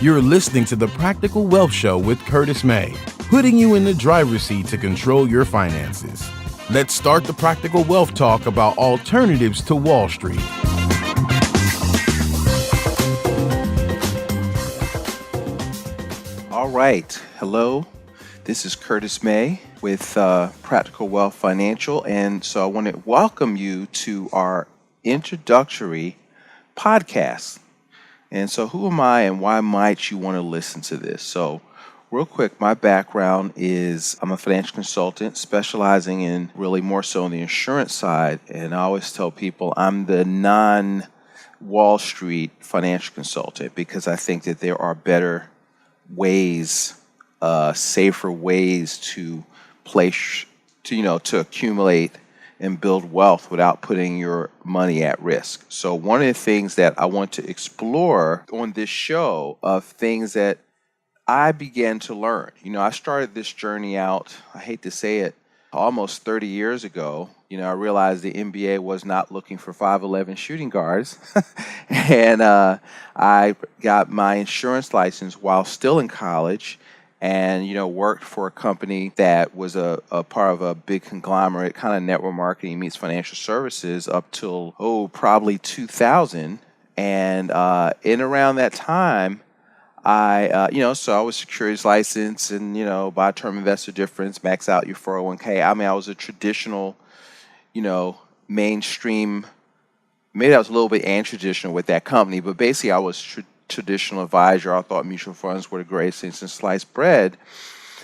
You're listening to the Practical Wealth Show with Curtis May, putting you in the driver's seat to control your finances. Let's start the Practical Wealth Talk about alternatives to Wall Street. All right. Hello. This is Curtis May with Practical Wealth Financial. And so I want to welcome you to our introductory podcast. And so who am I and why might you want to listen to this? So real quick, my background is I'm a financial consultant specializing in really more so on the insurance side. And I always tell people I'm the non-Wall Street financial consultant because I think that there are better ways, safer ways to place, to accumulate and build wealth without putting your money at risk. So one of the things that I want to explore on this show of things that I began to learn. I started this journey out, I hate to say it, almost 30 years ago. I realized the NBA was not looking for 5'11" shooting guards. And I got my insurance license while still in college and, worked for a company that was a part of a big conglomerate, kind of network marketing meets financial services up till, probably 2000. And in around that time, so I was securities license and, buy term investor difference, max out your 401k. I was a traditional, mainstream, maybe I was a little bit untraditional with that company, but basically I was traditional advisor. I thought mutual funds were the greatest thing since sliced bread.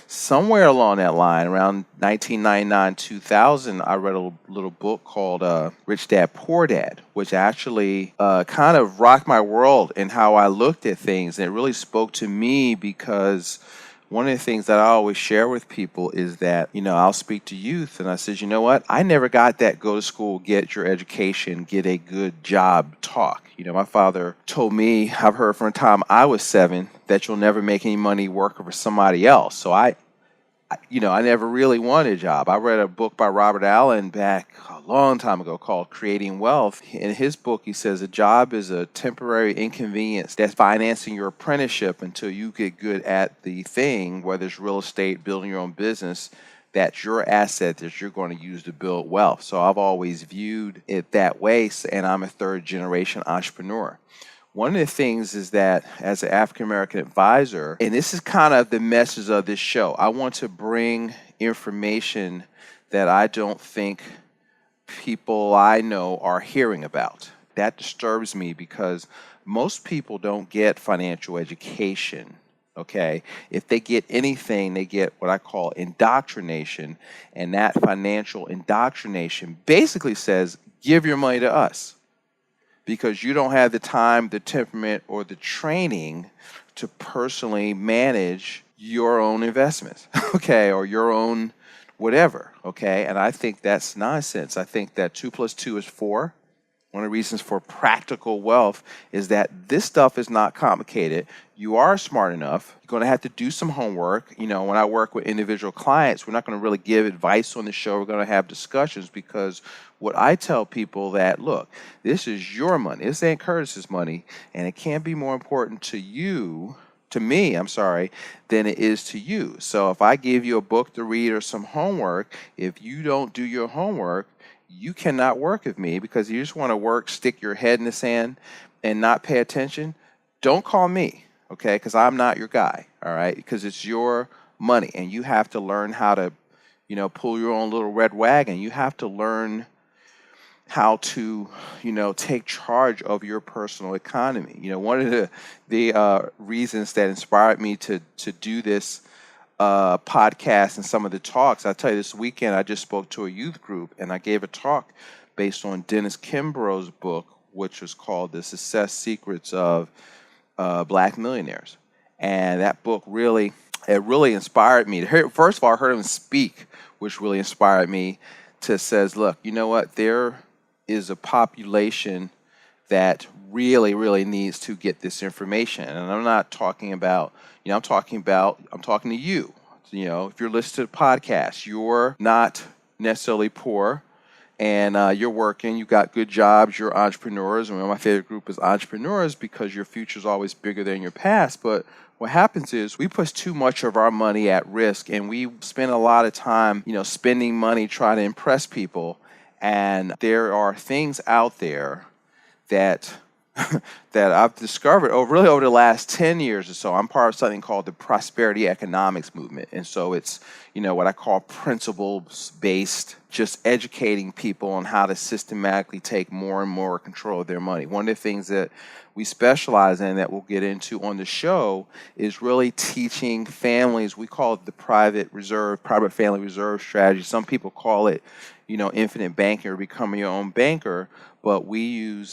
Somewhere along that line, around 1999, 2000, I read a little book called Rich Dad, Poor Dad, which actually kind of rocked my world in how I looked at things. And it really spoke to me because one of the things that I always share with people is that, I'll speak to youth and I says, you know what? I never got that go to school, get your education, get a good job talk. My father told me, I've heard from the time I was 7, that you'll never make any money working for somebody else. So I never really wanted a job. I read a book by Robert Allen back a long time ago called Creating Wealth. In his book, he says a job is a temporary inconvenience that's financing your apprenticeship until you get good at the thing, whether it's real estate, building your own business. That's your asset that you're going to use to build wealth. So I've always viewed it that way, and I'm a third-generation entrepreneur. One of the things is that as an African-American advisor, and this is kind of the message of this show, I want to bring information that I don't think people I know are hearing about. That disturbs me because most people don't get financial education. Okay, if they get anything, they get what I call indoctrination, and that financial indoctrination basically says, give your money to us because you don't have the time, the temperament, or the training to personally manage your own investments, okay, or your own whatever, okay? And I think that's nonsense. I think that 2 + 2 is 4. One of the reasons for practical wealth is that this stuff is not complicated. You are smart enough. You're going to have to do some homework. When I work with individual clients, we're not going to really give advice on the show. We're going to have discussions because what I tell people that, look, this is your money. This ain't Curtis's money, and it can't be more important to me, than it is to you. So if I give you a book to read or some homework, if you don't do your homework, you cannot work with me because you just want to work, stick your head in the sand and not pay attention. Don't call me, okay? Because I'm not your guy, all right? Because it's your money and you have to learn how to, pull your own little red wagon. You have to learn how to, take charge of your personal economy. One of the reasons that inspired me to do this podcast and some of the talks. I tell you, this weekend I just spoke to a youth group and I gave a talk based on Dennis Kimbro's book, which was called The Success Secrets of Black Millionaires. And that book really inspired me. First of all, I heard him speak, which really inspired me to says, look, you know what? There is a population that really, really needs to get this information. And I'm not talking about, I'm talking to you. If you're listening to the podcast, you're not necessarily poor and you're working, you got good jobs, you're entrepreneurs. And one of my favorite group is entrepreneurs because your future is always bigger than your past. But what happens is we put too much of our money at risk, and we spend a lot of time, spending money trying to impress people. And there are things out there that that I've discovered over the last 10 years or so. I'm part of something called the prosperity economics movement. And so it's, what I call principles based, just educating people on how to systematically take more and more control of their money. One of the things that we specialize in that we'll get into on the show is really teaching families. We call it the private family reserve strategy. Some people call it, infinite banking or becoming your own banker, but we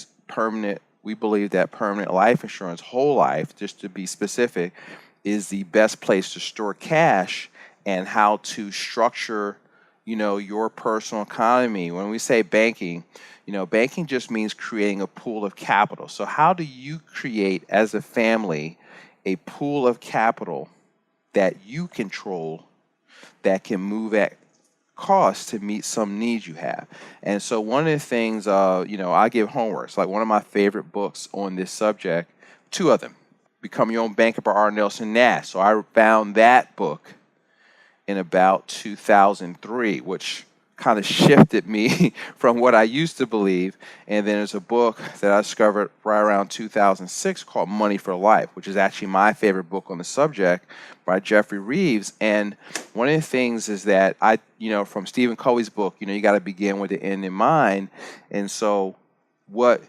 believe that permanent life insurance, whole life, just to be specific, is the best place to store cash and how to structure, your personal economy. When we say banking, banking just means creating a pool of capital. So how do you create as a family a pool of capital that you control that can move at cost to meet some needs you have? And so one of the things, I give homeworks. Like one of my favorite books on this subject, two of them, Become Your Own Banker by R. Nelson Nash. So I found that book in about 2003, which kind of shifted me from what I used to believe. And then there's a book that I discovered right around 2006 called Money for Life, which is actually my favorite book on the subject by Jeffrey Reeves. And one of the things is that from Stephen Covey's book, you got to begin with the end in mind. And so what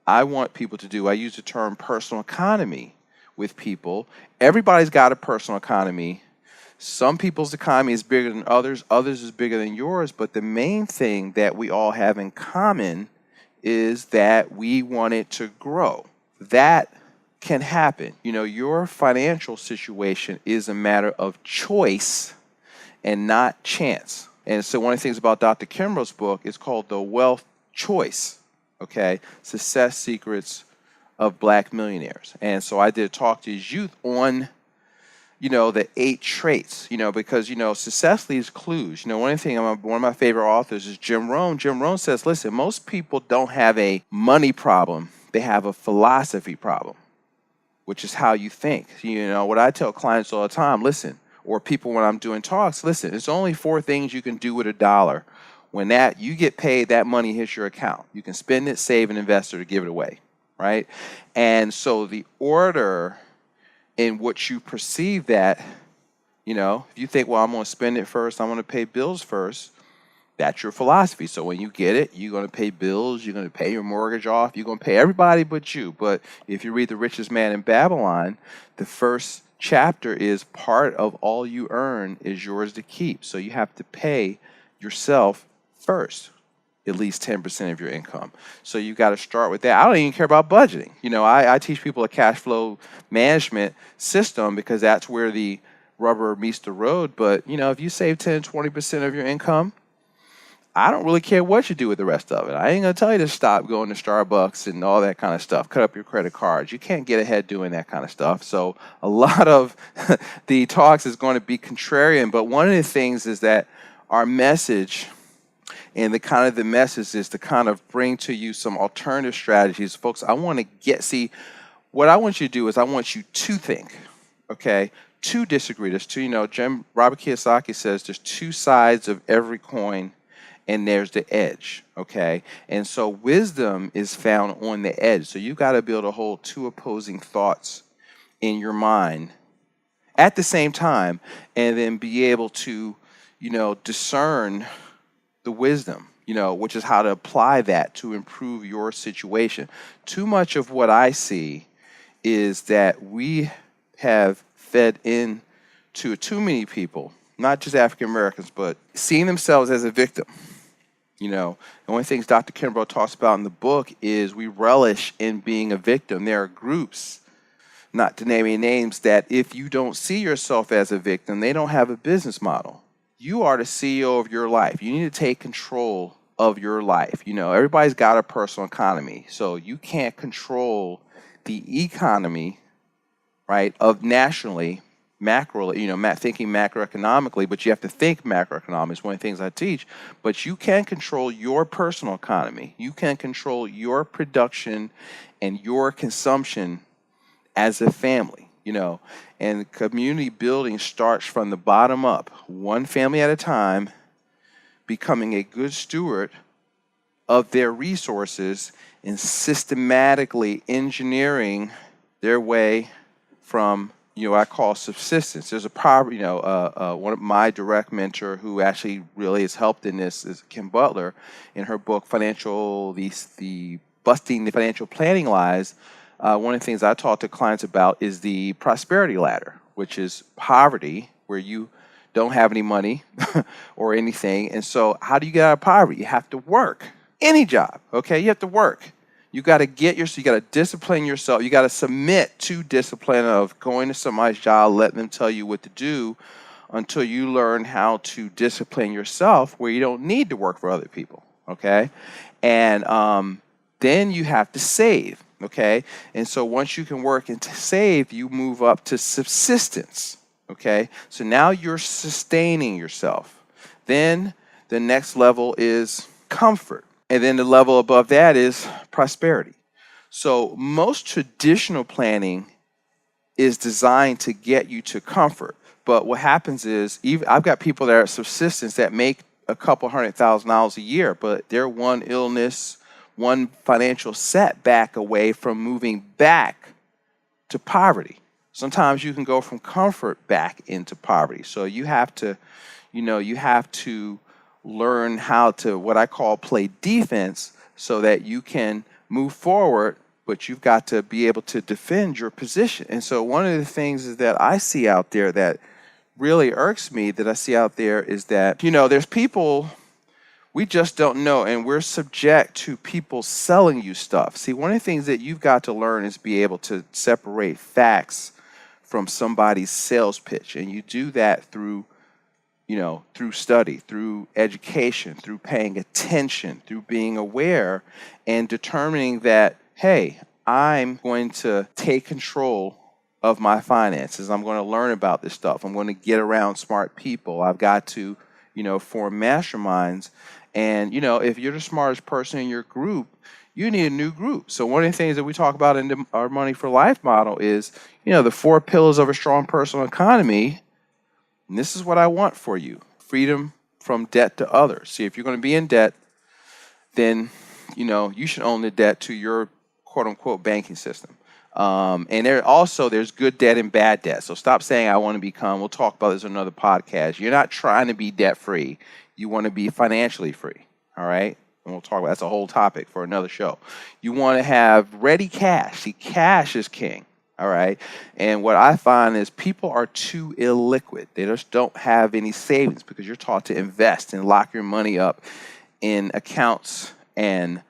I want people to do, I use the term personal economy with people. Everybody's got a personal economy. Some people's economy is bigger than others is bigger than yours, but the main thing that we all have in common is that we want it to grow. That can happen. Your financial situation is a matter of choice and not chance. And so one of the things about Dr. Kimbro's book is called The Wealth Choice, okay? Success Secrets of Black Millionaires. And so I did a talk to his youth on the 8 traits, because, success leaves clues. One of my favorite authors is Jim Rohn. Jim Rohn says, listen, most people don't have a money problem. They have a philosophy problem, which is how you think. What I tell clients all the time, listen, or people when I'm doing talks, listen, it's only 4 things you can do with $1. When you get paid, that money hits your account. You can spend it, save, and invest, or give it away, right? And so the order in which you perceive that, if you think, well, I'm going to spend it first, I'm going to pay bills first, that's your philosophy. So when you get it, you're going to pay bills, you're going to pay your mortgage off, you're going to pay everybody but you. But if you read The Richest Man in Babylon, the first chapter is part of all you earn is yours to keep. So you have to pay yourself first, at least 10% of your income. So you got to start with that. I don't even care about budgeting. I teach people a cash flow management system because that's where the rubber meets the road. But, if you save 10, 20% of your income, I don't really care what you do with the rest of it. I ain't going to tell you to stop going to Starbucks and all that kind of stuff. Cut up your credit cards. You can't get ahead doing that kind of stuff. So a lot of the talks is going to be contrarian. But one of the things is that our message, and the message is to kind of bring to you some alternative strategies. Folks, what I want you to do is I want you to think, okay, to disagree. There's Robert Kiyosaki says there's 2 sides of every coin, and there's the edge, okay? And so wisdom is found on the edge. So you got to be able to hold 2 opposing thoughts in your mind at the same time, and then be able to, discern the wisdom, which is how to apply that to improve your situation. Too much of what I see is that we have fed in to too many people, not just African Americans, but seeing themselves as a victim. The only things Dr. Kimbro talks about in the book is we relish in being a victim. There are groups, not to name any names, that if you don't see yourself as a victim, they don't have a business model. You are the CEO of your life. You need to take control of your life. Everybody's got a personal economy. So you can't control the economy, right, of nationally, macro, thinking macroeconomically, but you have to think macroeconomics. One of the things I teach. But you can control your personal economy. You can control your production and your consumption as a family. And community building starts from the bottom up, one family at a time, becoming a good steward of their resources and systematically engineering their way from I call subsistence. There's a poverty, one of my direct mentor who actually really has helped in this is Kim Butler in her book the Busting the Financial Planning Lies. One of the things I talk to clients about is the prosperity ladder, which is poverty, where you don't have any money or anything. And so how do you get out of poverty? You have to work. Any job, okay? You have to work. You got to you got to discipline yourself. You got to submit to discipline of going to somebody's job, letting them tell you what to do until you learn how to discipline yourself where you don't need to work for other people, okay? And then you have to save, okay? And so once you can work and save, you move up to subsistence, okay? So now you're sustaining yourself. Then the next level is comfort. And then the level above that is prosperity. So most traditional planning is designed to get you to comfort. But what happens is, I've got people that are at subsistence that make a couple $100,000 a year, but they're one illness, one financial setback away from moving back to poverty. Sometimes you can go from comfort back into poverty. So you have to, learn how to, what I call, play defense so that you can move forward, but you've got to be able to defend your position. And so one of the things is that I see out there that really irks me that I see out there is that, there's people we just don't know, and we're subject to people selling you stuff. See, one of the things that you've got to learn is be able to separate facts from somebody's sales pitch. And you do that through study, through education, through paying attention, through being aware and determining that, hey, I'm going to take control of my finances. I'm going to learn about this stuff. I'm going to get around smart people. I've got to, form masterminds. And, if you're the smartest person in your group, you need a new group. So one of the things that we talk about in our Money for Life model is, the 4 pillars of a strong personal economy. And this is what I want for you. Freedom from debt to others. See, if you're going to be in debt, then, you should own the debt to your quote unquote banking system. And there's good debt and bad debt. So stop saying I want to become, we'll talk about this in another podcast. You're not trying to be debt free. You want to be financially free. All right. And we'll talk about, that's a whole topic for another show. You want to have ready cash. See, cash is king. All right. And what I find is people are too illiquid. They just don't have any savings because you're taught to invest and lock your money up in accounts and,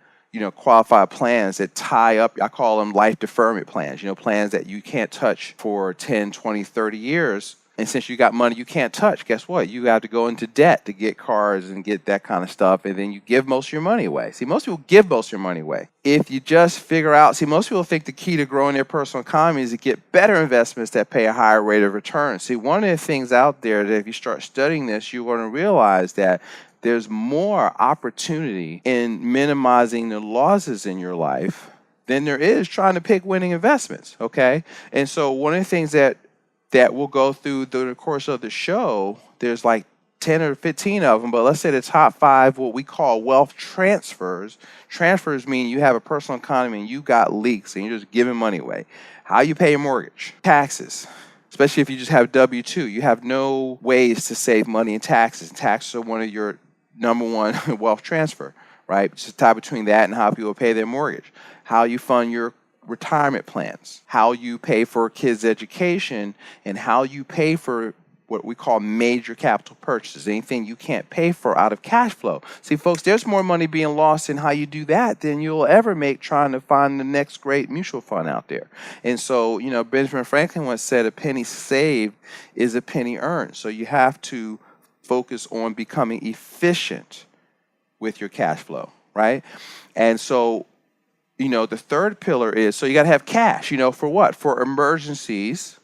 qualified plans that tie up. I call them life deferment plans, plans that you can't touch for 10, 20, 30 years. And since you got money you can't touch, guess what? You have to go into debt to get cars and get that kind of stuff. And then you give most of your money away. See, most people give most of your money away. If you just figure out, most people think the key to growing their personal economy is to get better investments that pay a higher rate of return. See, one of the things out there that if you start studying this, you're going to realize that there's more opportunity in minimizing the losses in your life than there is trying to pick winning investments, okay? And so one of the things that we'll go through the course of the show, there's like 10 or 15 of them, but let's say the top 5, what we call wealth transfers. Transfers mean you have a personal economy and you got leaks and you're just giving money away. How you pay your mortgage, taxes, especially if you just have W-2. You have no ways to save money in taxes. Taxes are one of your number one wealth transfer, right? It's a tie between that and how people pay their mortgage, how you fund your retirement plans, how you pay for kids' education, and how you pay for what we call major capital purchases, anything you can't pay for out of cash flow. See, folks, there's more money being lost in how you do that than you'll ever make trying to find the next great mutual fund out there. And so, Benjamin Franklin once said, a penny saved is a penny earned. So you have to focus on becoming efficient with your cash flow, right? And so, the third pillar is, so you got to have cash, for what? For emergencies,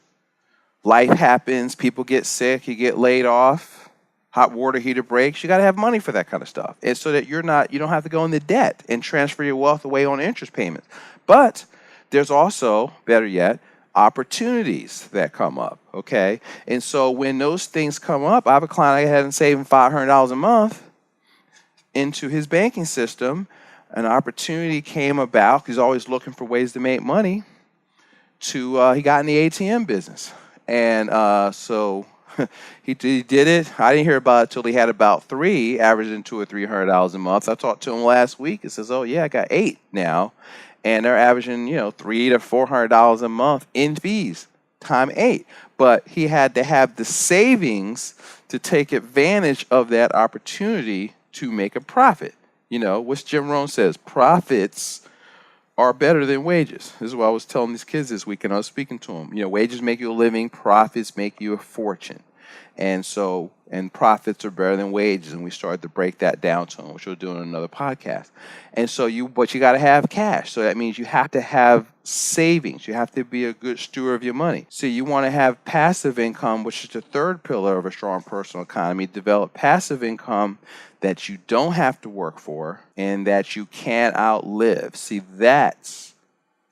life happens, people get sick, you get laid off, hot water heater breaks. You got to have money for that kind of stuff. And so that you don't have to go into debt and transfer your wealth away on interest payments. But there's also, better yet, opportunities that come up, okay? And so when those things come up, I have a client I had him saving $500 a month into his banking system. An opportunity came about. He's always looking for ways to make money. He got in the ATM business, and so he did it. I didn't hear about it till he had about 3, averaging $200 or $300 a month. I talked to him last week. He says, "Oh yeah, I got 8 now, and they're averaging $300 to $400 a month in fees, time 8." But he had to have the savings to take advantage of that opportunity to make a profit. What Jim Rohn says, profits are better than wages. This is what I was telling these kids this week, and I was speaking to them. Wages make you a living, profits make you a fortune. And profits are better than wages, and we started to break that down to them, which we'll do in another podcast. But you got to have cash. So that means you have to have savings. You have to be a good steward of your money. So you want to have passive income, which is the third pillar of a strong personal economy. Develop passive income that you don't have to work for and that you can't outlive. See, that's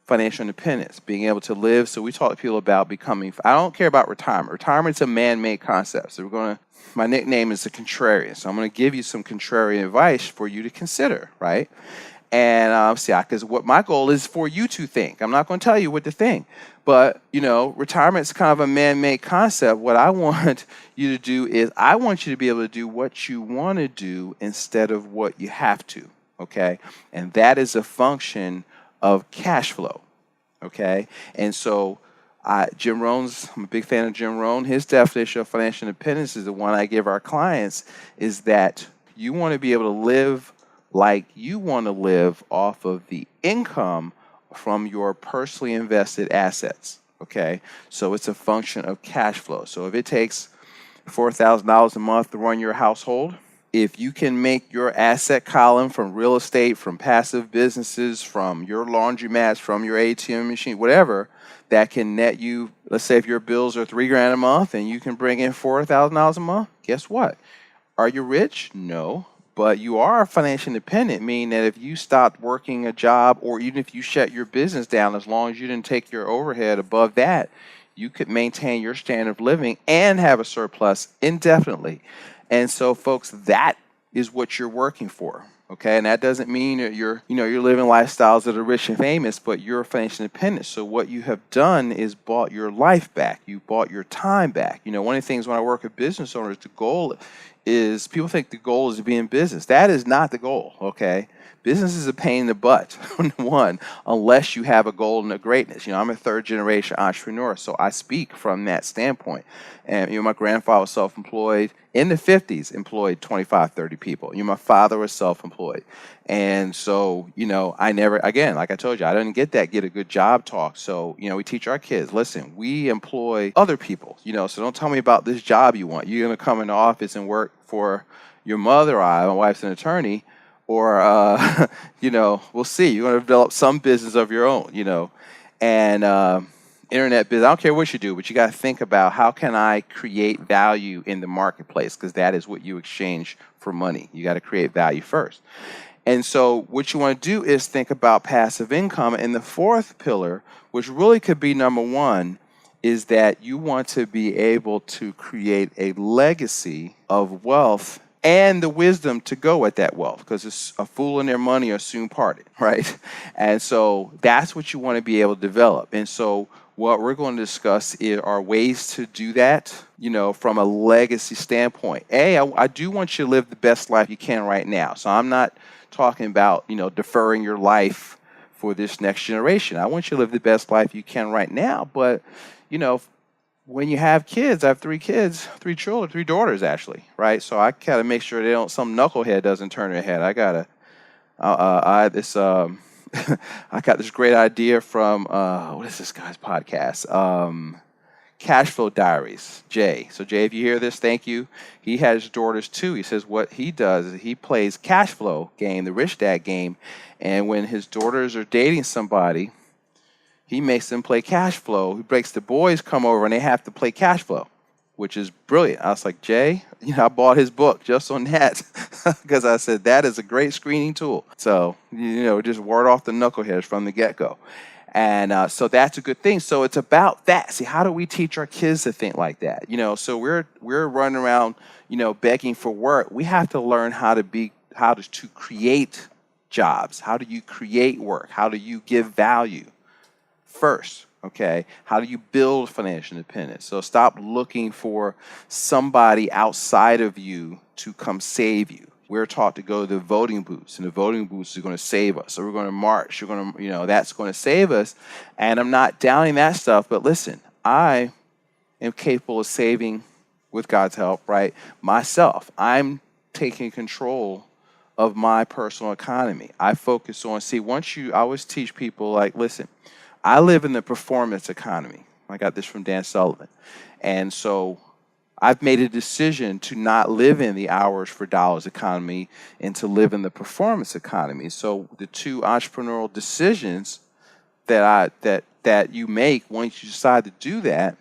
financial independence, being able to live. So we talk to people about I don't care about retirement. Retirement's a man-made concept. So my nickname is the contrarian. So I'm going to give you some contrarian advice for you to consider, right? And because what my goal is for you to think. I'm not going to tell you what to think. But, retirement's kind of a man-made concept. What I want you to do is I want you to be able to do what you want to do instead of what you have to, okay? And that is a function of cash flow, okay? And so I'm a big fan of Jim Rohn. His definition of financial independence is the one I give our clients, is that you want to be able to live like you want to live off of the income from your personally invested assets, okay? So it's a function of cash flow. So if it takes $4,000 a month to run your household, if you can make your asset column from real estate, from passive businesses, from your laundromats, from your ATM machine, whatever, that can net you, let's say if your bills are $3,000 a month and you can bring in $4,000 a month, guess what? Are you rich? No. But you are financially independent, meaning that if you stopped working a job, or even if you shut your business down, as long as you didn't take your overhead above that, you could maintain your standard of living and have a surplus indefinitely. And so, folks, that is what you're working for, okay? And that doesn't mean that you're living lifestyles that are rich and famous, but you're financially independent. So what you have done is bought your life back. You bought your time back. One of the things when I work with business owners, the goal is, people think the goal is to be in business. That is not the goal, okay? Business is a pain in the butt, one, unless you have a goal and a greatness. I'm a third-generation entrepreneur, so I speak from that standpoint. And, my grandfather was self-employed. In the 50s, employed 25, 30 people. My father was self-employed. And so, I never, again, like I told you, I didn't get a good job talk. So, we teach our kids, listen, we employ other people, so don't tell me about this job you want. You're going to come in the office and work for your mother or my wife's an attorney, or, we'll see. You're going to develop some business of your own, and internet business. I don't care what you do, but you got to think about, how can I create value in the marketplace? Because that is what you exchange for money. You got to create value first. And so what you want to do is think about passive income. And the fourth pillar, which really could be number one, is that you want to be able to create a legacy of wealth and the wisdom to go with that wealth, because it's a fool and their money are soon parted, right? And so that's what you want to be able to develop. And so what we're going to discuss are ways to do that, from a legacy standpoint. I do want you to live the best life you can right now. So I'm not talking about, deferring your life for this next generation. I want you to live the best life you can right now. But, when you have kids, I have 3 kids, 3 children, 3 daughters actually, right? So I gotta make sure some knucklehead doesn't turn their head. I got this great idea from what is this guy's podcast? Cash Flow Diaries, Jay. So Jay, if you hear this, thank you. He has daughters too. He says what he does is he plays cash flow game, the rich dad game, and when his daughters are dating somebody, He makes them play cash flow. He breaks the boys come over and they have to play cash flow, which is brilliant. I was like, Jay, I bought his book just on that because I said that is a great screening tool. So, just ward off the knuckleheads from the get-go. And so that's a good thing. So it's about that. See, how do we teach our kids to think like that? So we're running around, begging for work. We have to learn how to create jobs. How do you create work? How do you give value first? Okay. How do you build financial independence? So stop looking for somebody outside of you to come save you. We're taught to go to the voting booths, and the voting booths are going to save us. So we're going to march. We're going to, that's going to save us. And I'm not downing that stuff, but listen, I am capable of saving, with God's help, right, myself. I'm taking control of my personal economy. I focus on, I always teach people, like, listen, I live in the performance economy. I got this from Dan Sullivan. And so I've made a decision to not live in the hours for dollars economy and to live in the performance economy. So the two entrepreneurial decisions that you make once you decide to do that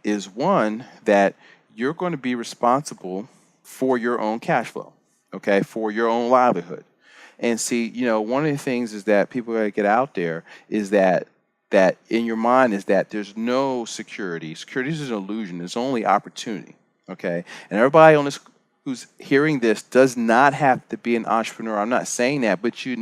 is, one, that you're going to be responsible for your own cash flow, okay, for your own livelihood. And see, one of the things is that people got to get out there is that in your mind is that there's no security. Security is an illusion. There's only opportunity, okay? And everybody on this who's hearing this does not have to be an entrepreneur. I'm not saying that, but you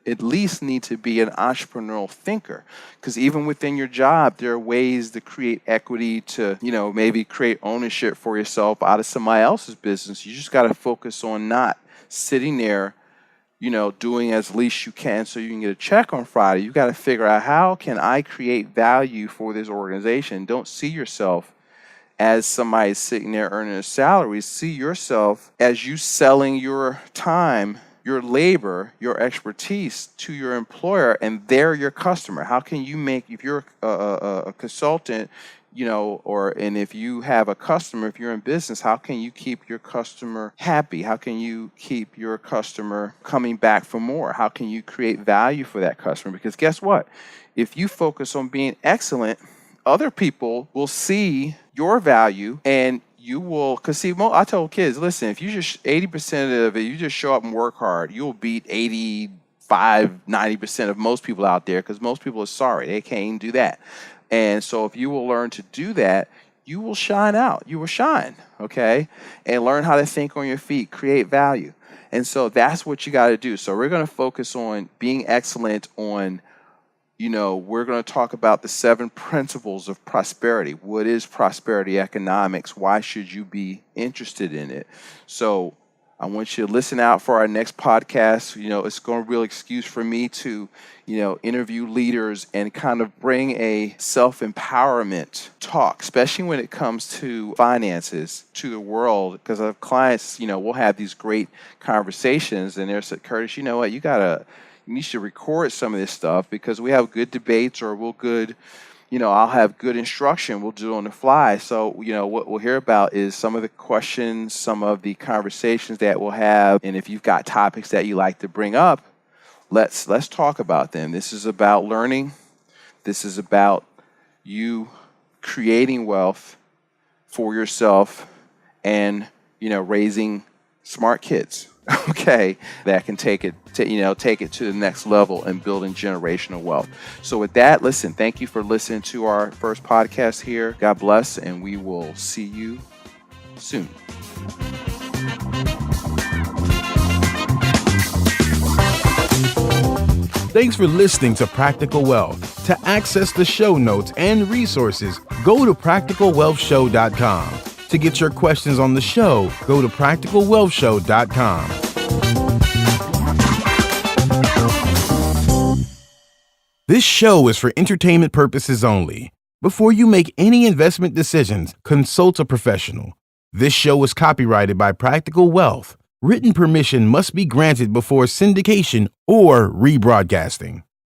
at least need to be an entrepreneurial thinker, because even within your job, there are ways to create equity, to, maybe create ownership for yourself out of somebody else's business. You just got to focus on not sitting there doing as least you can so you can get a check on Friday. You got to figure out, how can I create value for this organization? Don't see yourself as somebody sitting there earning a salary. See yourself as you selling your time, your labor, your expertise to your employer, and they're your customer. How can you make, if you're a consultant, and if you have a customer, if you're in business, how can you keep your customer happy? How can you keep your customer coming back for more? How can you create value for that customer? Because guess what? If you focus on being excellent, other people will see your value, and you will, because see, I told kids, listen, if you just 80% of it, you just show up and work hard, you'll beat 90% of most people out there, because most people are sorry. They can't even do that. And so if you will learn to do that, you will shine out. You will shine, okay? And learn how to think on your feet, create value. And so that's what you got to do. So we're going to focus on being excellent on, we're going to talk about the 7 principles of prosperity. What is prosperity economics? Why should you be interested in it? So I want you to listen out for our next podcast. It's going to be a real excuse for me to, interview leaders and kind of bring a self-empowerment talk, especially when it comes to finances, to the world, because our clients, we'll have these great conversations, and they're said, Curtis, you know what, you should record some of this stuff, because we have good debates, or I'll have good instruction. We'll do it on the fly. So, what we'll hear about is some of the questions, some of the conversations that we'll have. And if you've got topics that you like to bring up, let's talk about them. This is about learning. This is about you creating wealth for yourself and, raising smart kids. Okay, that can take it to the next level and building generational wealth. So with that, listen, thank you for listening to our first podcast here. God bless, and we will see you soon. Thanks for listening to Practical Wealth. To access the show notes and resources, go to practicalwealthshow.com. To get your questions on the show, go to practicalwealthshow.com. This show is for entertainment purposes only. Before you make any investment decisions, consult a professional. This show is copyrighted by Practical Wealth. Written permission must be granted before syndication or rebroadcasting.